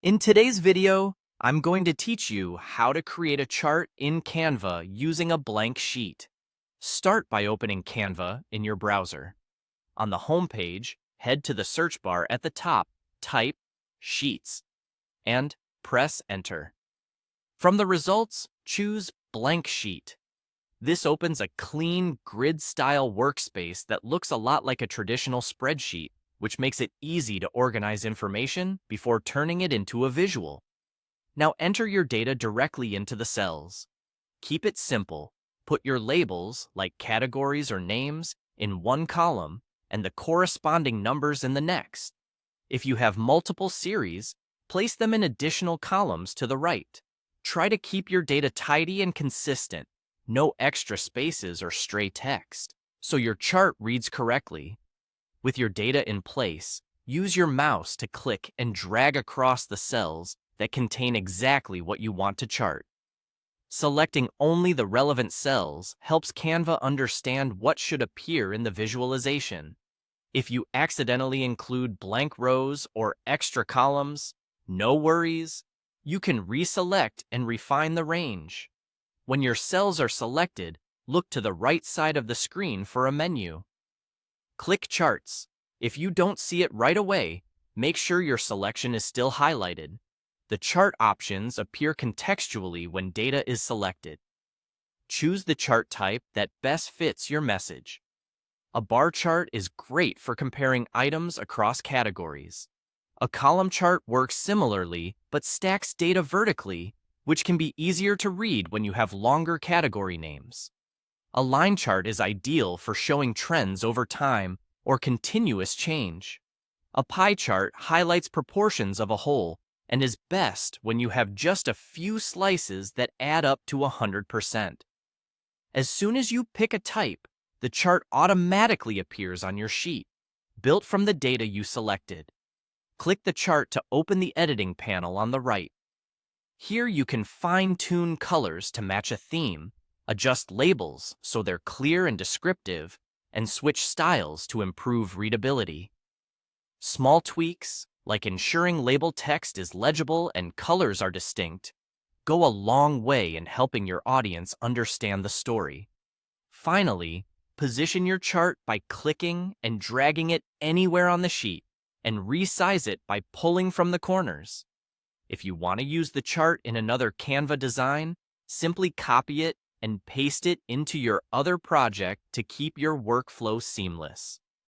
In today's video, I'm going to teach you how to create a chart in Canva using a blank sheet. Start by opening Canva in your browser. On the home page, head to the search bar at the top, type Sheets, and press Enter. From the results, choose Blank Sheet. This opens a clean, grid-style workspace that looks a lot like a traditional spreadsheet, which makes it easy to organize information before turning it into a visual. Now enter your data directly into the cells. Keep it simple. Put your labels, like categories or names, in one column and the corresponding numbers in the next. If you have multiple series, place them in additional columns to the right. Try to keep your data tidy and consistent. No extra spaces or stray text, so your chart reads correctly. With your data in place, use your mouse to click and drag across the cells that contain exactly what you want to chart. Selecting only the relevant cells helps Canva understand what should appear in the visualization. If you accidentally include blank rows or extra columns, no worries. You can reselect and refine the range. When your cells are selected, look to the right side of the screen for a menu. Click Charts. If you don't see it right away, make sure your selection is still highlighted. The chart options appear contextually when data is selected. Choose the chart type that best fits your message. A bar chart is great for comparing items across categories. A column chart works similarly, but stacks data vertically, which can be easier to read when you have longer category names. A line chart is ideal for showing trends over time or continuous change. A pie chart highlights proportions of a whole and is best when you have just a few slices that add up to 100%. As soon as you pick a type, the chart automatically appears on your sheet, built from the data you selected. Click the chart to open the editing panel on the right. Here you can fine-tune colors to match a theme, adjust labels so they're clear and descriptive, and switch styles to improve readability. Small tweaks, like ensuring label text is legible and colors are distinct, go a long way in helping your audience understand the story. Finally, position your chart by clicking and dragging it anywhere on the sheet, and resize it by pulling from the corners. If you want to use the chart in another Canva design, simply copy it and paste it into your other project to keep your workflow seamless.